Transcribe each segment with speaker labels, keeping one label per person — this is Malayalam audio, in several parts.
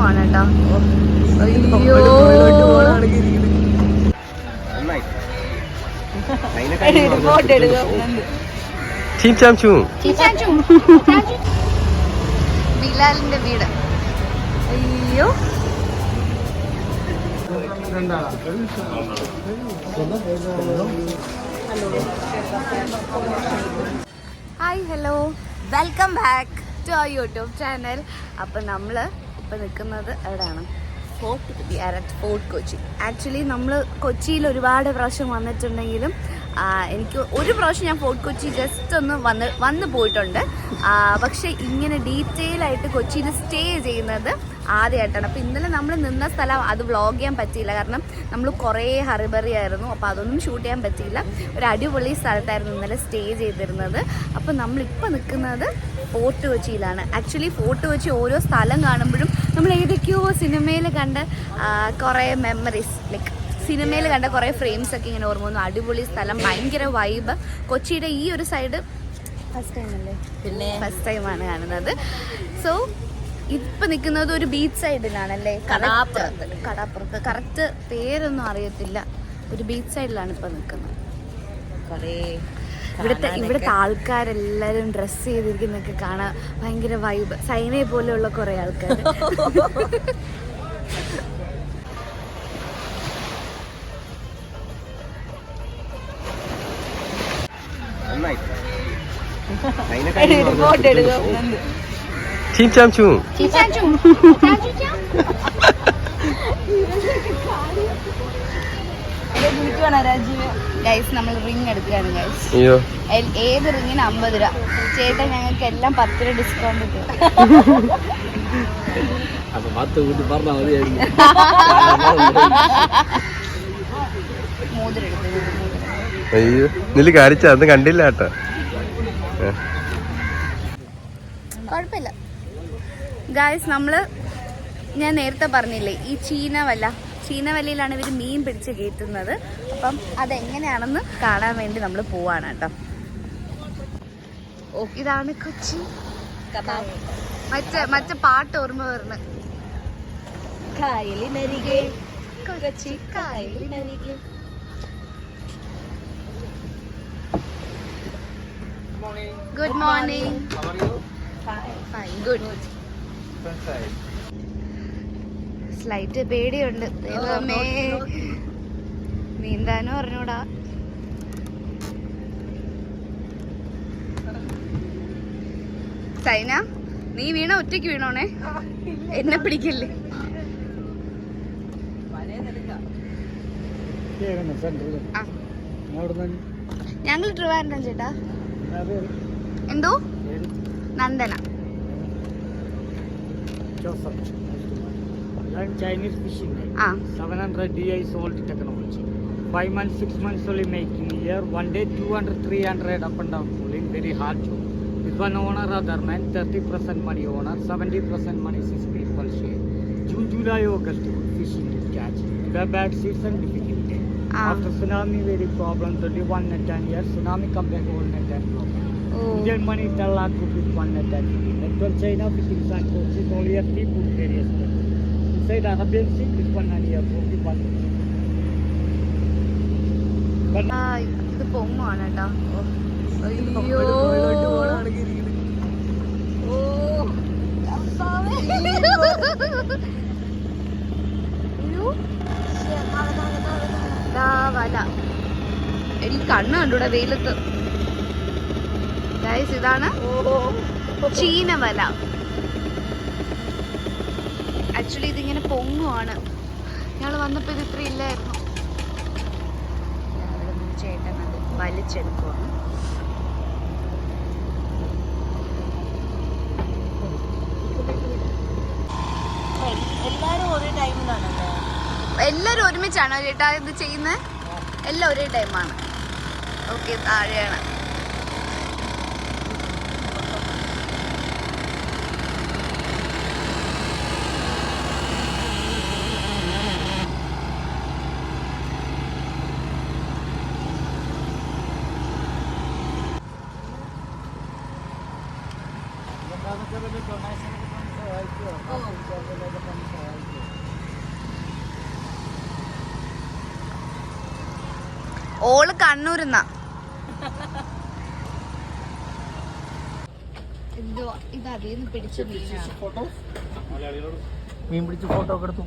Speaker 1: പൊങ്ങുവാണ് കേട്ടോ. അയ്യോ ബിലാലിന്റെ വീട്. അയ്യോ hi hello welcome back to our YouTube channel. അപ്പം നമ്മൾ ഇപ്പം നിൽക്കുന്നത് എവിടെയാണ്? ഫോർട്ട് കൊച്ചി. ആക്ച്വലി നമ്മൾ കൊച്ചിയിൽ ഒരുപാട് പ്രാവശ്യം വന്നിട്ടുണ്ടെങ്കിലും എനിക്ക് ഒരു പ്രാവശ്യം ഞാൻ ഫോർട്ട് കൊച്ചി ജസ്റ്റ് ഒന്ന് വന്ന് പോയിട്ടുണ്ട്. പക്ഷേ ഇങ്ങനെ ഡീറ്റെയിൽ ആയിട്ട് കൊച്ചിയിൽ സ്റ്റേ ചെയ്യുന്നത് ആദ്യമായിട്ടാണ്. അപ്പോൾ ഇന്നലെ നമ്മൾ നിന്ന സ്ഥലം അത് വ്ളോഗ് ചെയ്യാൻ പറ്റിയില്ല, കാരണം നമ്മൾ കുറേ ഹറിബറി ആയിരുന്നു. അപ്പോൾ അതൊന്നും ഷൂട്ട് ചെയ്യാൻ പറ്റിയില്ല. ഒരു അടിപൊളി സ്ഥലത്തായിരുന്നു ഇന്നലെ സ്റ്റേ ചെയ്തിരുന്നത്. അപ്പോൾ നമ്മളിപ്പോൾ നിൽക്കുന്നത് ഫോർട്ട് കൊച്ചിയിലാണ്. ആക്ച്വലി ഫോർട്ട് കൊച്ചി ഓരോ സ്ഥലം കാണുമ്പോഴും നമ്മൾ ഏതൊക്കെയോ സിനിമയിൽ കണ്ട കുറേ മെമ്മറീസ്, ലൈക്ക് സിനിമയിൽ കണ്ട കുറേ ഫ്രെയിംസ് ഒക്കെ ഇങ്ങനെ ഓർമ്മ വന്നു. അടിപൊളി സ്ഥലം, ഭയങ്കര വൈബ്. കൊച്ചിയുടെ ഈ ഒരു സൈഡ് ഫസ്റ്റ് ടൈം അല്ലേ? പിന്നെ ഫസ്റ്റ് ടൈമാണ് കാണുന്നത്. സോ ഇപ്പം നിൽക്കുന്നത് ഒരു ബീച്ച് സൈഡിലാണല്ലേ? കടാപ്പുറത്ത്. കറക്റ്റ് പേരൊന്നും അറിയത്തില്ല. ഒരു ബീച്ച് സൈഡിലാണ് ഇപ്പം നിൽക്കുന്നത്. ഇവിടുത്തെ ആൾക്കാരെല്ലാവരും ഡ്രസ്സ് ചെയ്തിരിക്കുന്നൊക്കെ കാണാൻ ഭയങ്കര വൈബ്. സൈനയെ പോലെയുള്ള കുറേ ആൾക്കാർ. ഗൈസ് നമ്മൾ റിങ് എടുക്കുകയാണ് ഗൈസ്. ഏത് റിങ്ങിന് 50 രൂപ. ചേട്ടാ ഞങ്ങൾക്ക് എല്ലാം 10 രൂപ ഡിസ്കൗണ്ട്
Speaker 2: അയ്യോ കാണിച്ച അത് കണ്ടില്ല കേട്ടോ.
Speaker 1: കുഴപ്പമില്ല ഗൈസ്. ഞാൻ നേരത്തെ പറഞ്ഞില്ലേ ഈ ചീനവലയിലാണ് ഇവർ മീൻ പിടിച്ച് കയറ്റുന്നത്. അപ്പം അതെങ്ങനെയാണെന്ന് കാണാൻ വേണ്ടി നമ്മൾ പോവാണ് കേട്ടോ. ഇതാണ് കൊച്ചി. മറ്റേ പാട്ട് ഓർമ്മ വരുന്നത്. കായലിനരികെ കൊച്ചി കായലിനരികെ. Good morning. Fine good. Slight പേടിയുണ്ട്. ദൈവമേ നീന്താനും അറിഞ്ഞൂടാ. ചൈന നീ വീണ ഒറ്റയ്ക്ക് വീണോണേ, എന്നെ പിടിക്കില്ലേ. ഞങ്ങൾ ട്രിവാൻഡ്രം ചേട്ടാ. എന്തോ Nandana.
Speaker 3: Chinese fishing net. 700 DI old technology. 5 months, 6 months only making here. One day 200, 300 up and down pulling. Very hard job. With one owner, other man, 30% money owner, 70% money 6 people share. June, July, August fishing to catch. The bad season difficulty. After tsunami very problem. 21 net 10 years. Tsunami come back all net 10 problem. Indian money 10 lakh rupees 1 net 10. Network China fishing and coaches only a 3 food various. Inside Arabian Sea, this one and here, 41.
Speaker 1: ഇത് പൊങ്ങുവാണ് കേട്ടോ. അയ്യോ വല. എനിക്ക് കണ്ണ് കണ്ടൂടെ വെയിലത്ത്. ഗൈസ് ഇതാണ് ചീനവല. ആക്ച്വലി ഇതിങ്ങനെ പൊങ്ങുവാണ്. ഞങ്ങൾ വന്നപ്പോൾ ഇത് ഇത്ര ഇല്ലായിരുന്നു. അവിടെ നിന്ന് ചേട്ടൻ അത് വലിച്ചെടുക്കുവാണ്. എല്ലാരും ഒരുമിച്ചാണോ ചേട്ടാ ഇത് ചെയ്യുന്നത്? എല്ലാം ഒരേ ടൈമാണ്. ഓക്കെ താഴെയാണ്. ഓള് കണ്ണൂരുന്ന എന്തോ ഇത് അതേന്ന് പിടിച്ച
Speaker 2: മീൻ പിടിച്ച് ഫോട്ടോ ഒക്കെ എടുത്തു.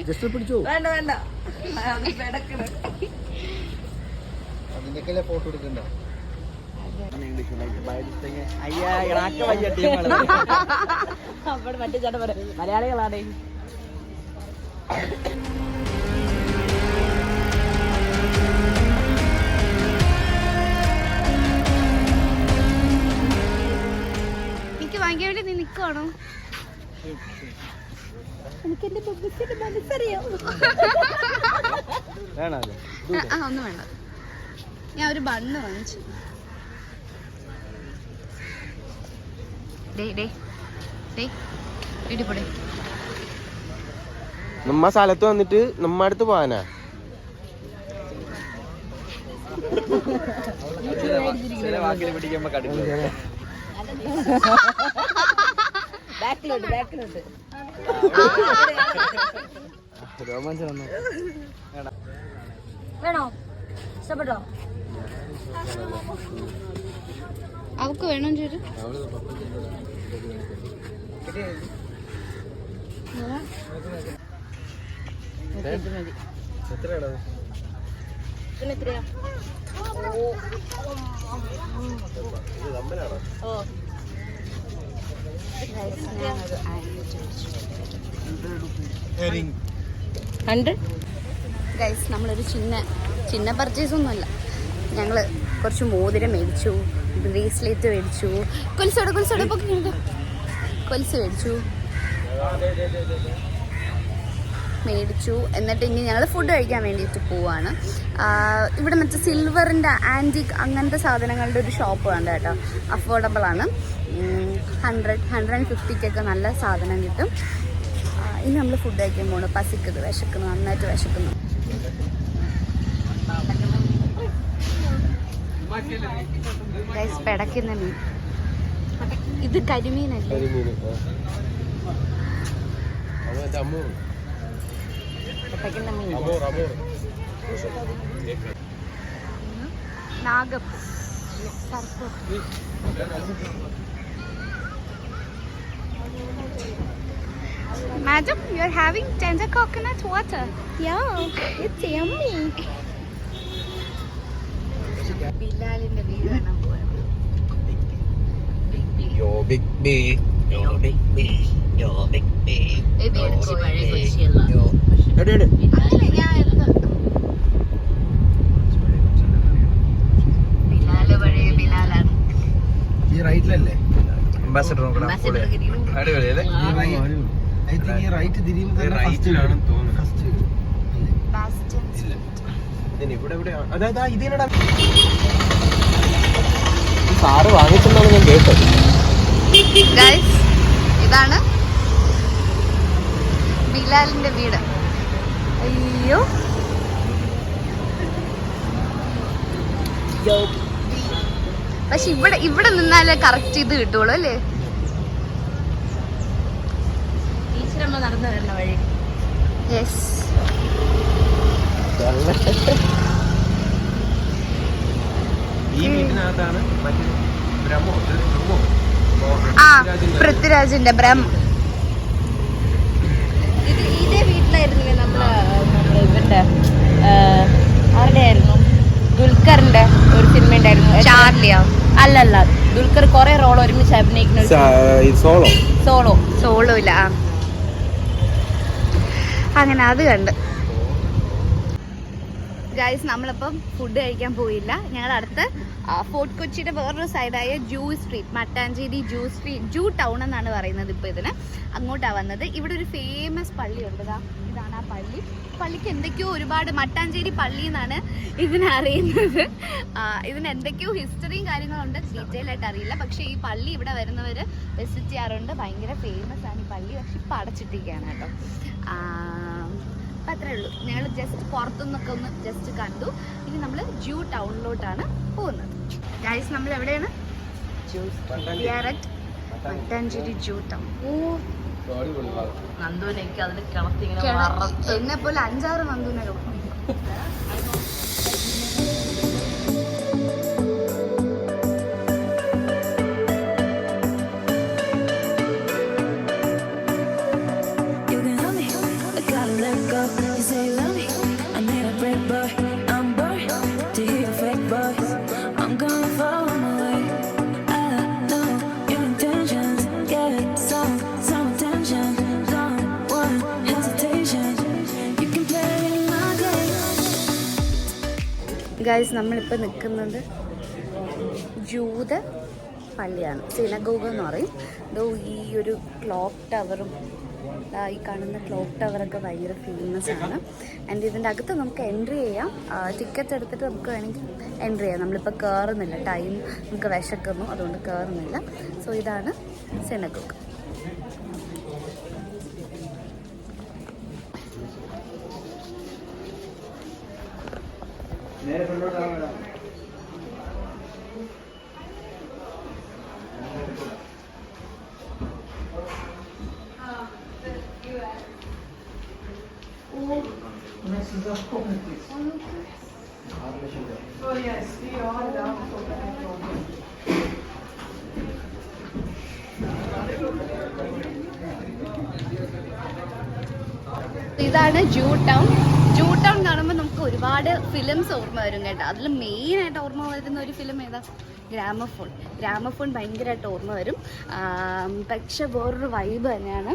Speaker 2: ജസ്റ്റ് പിടിച്ചു.
Speaker 4: വേണ്ട
Speaker 2: അതിന്റെയൊക്കെ ഫോട്ടോ എടുക്കണ്ട.
Speaker 4: മറ്റേ ചേട്ടൻ പറയാം മലയാളികളാണ്.
Speaker 1: എനിക്ക് വാങ്ങിക്കാൻ വേണ്ടി നീ നിക്കുവാണോ? എനിക്ക് എന്റെ ബുദ്ധിന്റെ മനസ്സറിയാം. ഒന്നും വേണ്ട, ഞാൻ ഒരു ബണ്ണ് വാങ്ങിച്ചു. ഇടിപൊടി
Speaker 2: നമ്മ സ്ഥലത്ത് വന്നിട്ട് നമ്മ അടുത്ത് പോവാനാ.
Speaker 4: വേണോ? ഇഷ്ടപ്പെട്ടോ?
Speaker 1: അവക്ക് വേണോ ചോദിച്ചു.
Speaker 4: പിന്നെ എത്രയാ? ഓ
Speaker 1: ഗൈസ് നമ്മളൊരു ചിന്ന പർച്ചേസ് ഒന്നുമല്ല, ഞങ്ങൾ കുറച്ച് മോതിരം മേടിച്ചു, ബ്രേസ്ലെറ്റ് മേടിച്ചു, കൊലുസ് മേടിച്ചു. എന്നിട്ട് ഇനി ഞങ്ങൾ ഫുഡ് കഴിക്കാൻ വേണ്ടിയിട്ട് പോവാണ്. ഇവിടെ മറ്റേ സിൽവറിൻ്റെ ആൻറ്റിക് അങ്ങനത്തെ സാധനങ്ങളുടെ ഒരു ഷോപ്പ് വേണ്ട കേട്ടോ, അഫോർഡബിൾ ആണ്. 100-150 നല്ല സാധനം കിട്ടും. ഇനി നമ്മൾ ഫുഡ് കഴിക്കാൻ പോകണം. വിശക്കുന്നു, നന്നായിട്ട് വിശക്കുന്നു. പെടക്കുന്ന മീൻ, ഇത് കരിമീനല്ലേ? നാഗം Madam, you're having tender coconut water.
Speaker 4: Yeah, it's yummy.
Speaker 1: ബിലാലിന്റെ വീട് കാണാൻ പോവാണ്. ബിലാല് പഴയ ബിലാലാണ്.
Speaker 2: ഈ റൈറ്റിലല്ലേ അംബാസഡർ? അടിപൊളിയല്ലേ? റൈറ്റ് തിരിയുമ്പോൾ സാറ് വാങ്ങിച്ചെന്നാണ് ഞാൻ കേട്ടത്.
Speaker 1: ഗൈസ്, ഇതാണ് ബിലാലിന്റെ വീട്. അയ്യോ, പക്ഷെ ഇവിടെ നിന്നാലേ കറക്റ്റ് ഇത് കിട്ടുള്ളൂ അല്ലേ?
Speaker 4: ടീച്ചറമ്മ നടന്നു വരുന്ന വഴി.
Speaker 1: യെസ്.
Speaker 2: ഈ വീട്ടിനകത്താണ് മറ്റേ ബ്രഹ്മോ
Speaker 1: പൃഥ്വിരാജിന്റെ ബ്രഹ്മ.
Speaker 4: ഇതേ വീട്ടിലായിരുന്നില്ലേ നമ്മള് ഇവന്റെ ആരുടെ ആയിരുന്നു? ദുൽഖറിന്റെ ഒരു സിനിമ ഉണ്ടായിരുന്നു,
Speaker 1: ചാർലിയോ?
Speaker 4: അല്ലല്ല, ദുൽഖർ കുറെ റോൾ ഒരുമിച്ച് അഭിനയിക്കുന്ന സോളോ
Speaker 1: ഇല്ല. അങ്ങനെ അത് കണ്ട്. ഗൈസ്, നമ്മളിപ്പം ഫുഡ് കഴിക്കാൻ പോയില്ല. ഞങ്ങൾ അടുത്ത് ഫോർട്ട് കൊച്ചിയുടെ വേറൊരു സൈഡായ ജൂ സ്ട്രീറ്റ്, മട്ടാഞ്ചേരി ജൂ ടൗൺ എന്നാണ് പറയുന്നത് ഇപ്പോൾ ഇതിന്. അങ്ങോട്ടാണ് വന്നത്. ഇവിടെ ഒരു ഫേമസ് പള്ളിയുണ്ട്. ഇതാണ് ആ പള്ളി. പള്ളിക്ക് എന്തൊക്കെയോ ഒരുപാട്, മട്ടാഞ്ചേരി പള്ളി എന്നാണ് ഇതിനറിയുന്നത്. ഇതിന് എന്തൊക്കെയോ ഹിസ്റ്ററിയും കാര്യങ്ങളുണ്ട്, ഡീറ്റെയിൽ ആയിട്ട് അറിയില്ല. പക്ഷേ ഈ പള്ളി ഇവിടെ വരുന്നവർ വിസിറ്റ് ചെയ്യാറുണ്ട്. ഭയങ്കര ഫേമസ് ആണ് ഈ പള്ളി. പക്ഷെ ഇപ്പം അടച്ചിട്ടിരിക്കുകയാണ് കേട്ടോ. അപ്പം അത്രേ ഉള്ളൂ. ഞങ്ങൾ ജസ്റ്റ് പുറത്തുനിന്നൊക്കെ ഒന്ന് ജസ്റ്റ് കണ്ടു. ഇനി നമ്മൾ ജൂ ടൗണിലോട്ടാണ് പോകുന്നത്. ഗൈസ്, നമ്മൾ എവിടെയാണ്? Juice. We are at Mattancherry ജൂ ടൗൺ.
Speaker 4: നന്ദുവിനേക്ക് അതിന് കിളത്തി ഇങ്ങനെ
Speaker 1: എന്നെ പോലെ 5-6 നന്ദുവിനെ കാണും. ഗൈസ്, നമ്മളിപ്പോൾ നിൽക്കുന്നത് ജൂത പള്ളിയാണ്, സിനഗോഗ എന്ന് പറയും. ഇതോ ഈ ഒരു ക്ലോക്ക് ടവറും ഈ കാണുന്ന ക്ലോക്ക് ടവറൊക്കെ ഭയങ്കര ഫേമസ് ആണ്. ആൻഡ് ഇതിൻ്റെ അകത്ത് നമുക്ക് എൻട്രി ചെയ്യാം. ടിക്കറ്റ് എടുത്തിട്ട് നമുക്ക് വേണമെങ്കിൽ എൻട്രി ചെയ്യാം. നമ്മളിപ്പോൾ കയറുന്നില്ല, ടൈം നമുക്ക് വിശക്കുന്നു, അതുകൊണ്ട് കയറുന്നില്ല. സോ ഇതാണ് സിനഗോഗ. ഇതാണ് ജൂ ടൗൺ. ജൂ ടൗൺ കാണുമ്പോൾ നമുക്ക് ഒരുപാട് ഫിലിംസ് ഓർമ്മ വരും കേട്ടോ. അതിൽ മെയിനായിട്ട് ഓർമ്മ വരുന്ന ഒരു ഫിലിം ഏതാ? ഗ്രാമഫോൺ. ഗ്രാമഫോൺ ഭയങ്കരമായിട്ട് ഓർമ്മ വരും. പക്ഷെ വേറൊരു വൈബ് തന്നെയാണ്.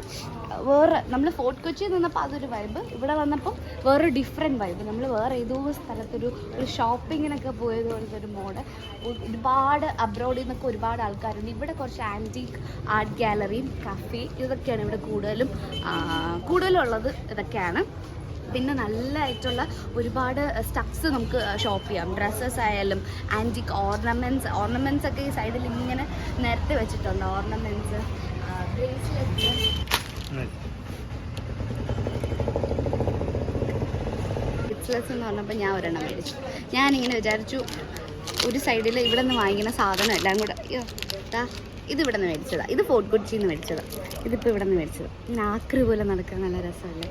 Speaker 1: നമ്മൾ ഫോർട്ട് കൊച്ചിയിൽ നിന്നപ്പോൾ അതൊരു വൈബ്, ഇവിടെ വന്നപ്പോൾ വേറൊരു ഡിഫറെൻറ്റ് വൈബ്. നമ്മൾ വേറെ ഏതോ സ്ഥലത്തൊരു ഷോപ്പിങ്ങിനൊക്കെ പോയത് പോലത്തെ ഒരു മോഡ്. ഒരുപാട് അബ്രോഡിൽ നിന്നൊക്കെ ഒരുപാട് ആൾക്കാരുണ്ട്. ഇവിടെ കുറച്ച് ആൻറ്റീക്ക് ആർട്ട് ഗാലറിയും കഫേ ഇതൊക്കെയാണ് ഇവിടെ കൂടുതലുള്ളത്. ഇതൊക്കെയാണ്. പിന്നെ നല്ലതായിട്ടുള്ള ഒരുപാട് സ്റ്റഫ്സ് നമുക്ക് ഷോപ്പ് ചെയ്യാം. ഡ്രസ്സസ് ആയാലും ആൻറ്റിക് ഓർണമെൻറ്റ്സ് ഒക്കെ ഈ സൈഡിൽ ഇങ്ങനെ നിരത്തി വെച്ചിട്ടുണ്ട്. Ornaments, bracelet. ബ്രേസ്ലെറ്റ്സ് എന്ന് പറഞ്ഞപ്പോൾ ഞാൻ ഒരെണ്ണം മേടിച്ചു. ഞാനിങ്ങനെ വിചാരിച്ചു ഒരു സൈഡിൽ ഇവിടെ നിന്ന് വാങ്ങിക്കുന്ന സാധനം എല്ലാം കൂടെ ഇതിവിടെ നിന്ന് മേടിച്ചതാണ്. ഇത് ഫോർട്ട് കൊച്ചിയിൽ നിന്ന് മേടിച്ചതാണ്. ഇതിപ്പോൾ ഇവിടെ നിന്ന് മേടിച്ചത്. ഇങ്ങനെ ആക്രി പോലെ നടക്കാൻ നല്ല രസമല്ലേ.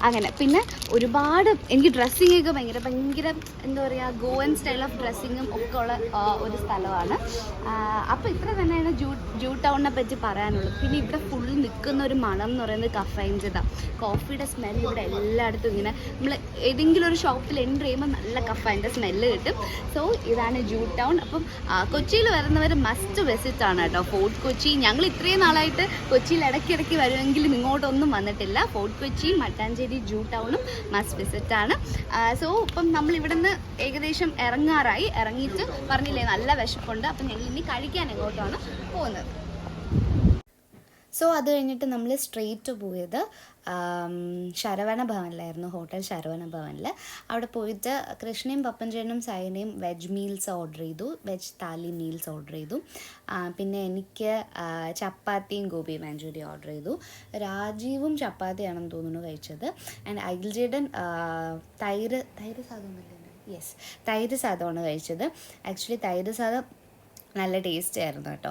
Speaker 1: അങ്ങനെ പിന്നെ ഒരുപാട് എനിക്ക് ഡ്രസ്സിങ്ങൊക്കെ ഭയങ്കര എന്താ പറയുക, ഗോവൻ സ്റ്റൈൽ ഓഫ് ഡ്രസ്സിങ്ങും ഒക്കെ ഉള്ള ഒരു സ്ഥലമാണ്. അപ്പോൾ ഇത്ര തന്നെയാണ് ജൂ ടൗണിനെ പറ്റി പറയാനുള്ളത്. പിന്നെ ഇവിടെ ഫുൾ നിൽക്കുന്ന ഒരു മണം എന്ന് പറയുന്നത് കഫൈൻസിതാണ്. കോഫിയുടെ സ്മെൽ ഇവിടെ എല്ലായിടത്തും ഇങ്ങനെ നമ്മൾ ഏതെങ്കിലും ഒരു ഷോപ്പിൽ എൻ്റർ ചെയ്യുമ്പോൾ നല്ല കഫൈൻ്റെ സ്മെല്ല് കിട്ടും. സോ ഇതാണ് ജൂ ടൗൺ. അപ്പം കൊച്ചിയിൽ വരുന്നവർ മസ്റ്റ് വിസിറ്റ് ആണ് കേട്ടോ ഫോർട്ട് കൊച്ചി. ഞങ്ങൾ ഇത്രയും നാളായിട്ട് കൊച്ചിയിൽ ഇടയ്ക്കിടയ്ക്ക് വരുമെങ്കിലും ഇങ്ങോട്ടൊന്നും വന്നിട്ടില്ല. ഫോർട്ട് കൊച്ചി, മട്ടാഞ്ചേരി, ജൂ ടൗണും മസ്റ്റ് വിസിറ്റ് ആണ്. സോ ഇപ്പം നമ്മളിവിടെ നിന്ന് ഏകദേശം ഇറങ്ങിയിട്ട് പറഞ്ഞില്ലേ നല്ല വിശപ്പുണ്ട്. അപ്പം ഞങ്ങൾ ഇനി കഴിക്കാൻ എങ്ങോട്ടാണ് പോകുന്നത്. സോ അത് കഴിഞ്ഞിട്ട് നമ്മൾ സ്ട്രെയിറ്റ് പോയത് ശരവണ ഭവനിലായിരുന്നു, ഹോട്ടൽ ശരവണ ഭവനിൽ. അവിടെ പോയിട്ട് കൃഷ്ണയും പപ്പഞ്ചേനും സൈനയും വെജ് മീൽസ് ഓർഡർ ചെയ്തു, വെജ് താലി മീൽസ് ഓർഡർ ചെയ്തു. പിന്നെ എനിക്ക് ചപ്പാത്തിയും ഗോബി മഞ്ചൂരിയും ഓർഡർ ചെയ്തു. രാജീവും ചപ്പാത്തിയാണെന്ന് തോന്നുന്നു കഴിച്ചത്. ആൻഡ് അഖിൽജേടൻ തൈര് സാധമല്ലേ, തൈര് സാധമാണ് കഴിച്ചത്. ആക്ച്വലി തൈര് സാധം നല്ല ടേസ്റ്റ് ആയിരുന്നു കേട്ടോ.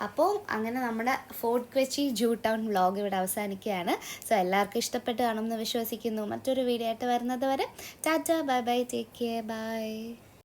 Speaker 1: അപ്പോൾ അങ്ങനെ നമ്മുടെ ഫോർട്ട് കൊച്ചി ജൂ ടൗൺ വ്ളോഗ് ഇവിടെ അവസാനിക്കുകയാണ്. സോ എല്ലാവർക്കും ഇഷ്ടപ്പെട്ട് കാണുമെന്ന് വിശ്വസിക്കുന്നു. മറ്റൊരു വീഡിയോ ആയിട്ട് വരുന്നത് വരെ tata, bye bye, take care, by.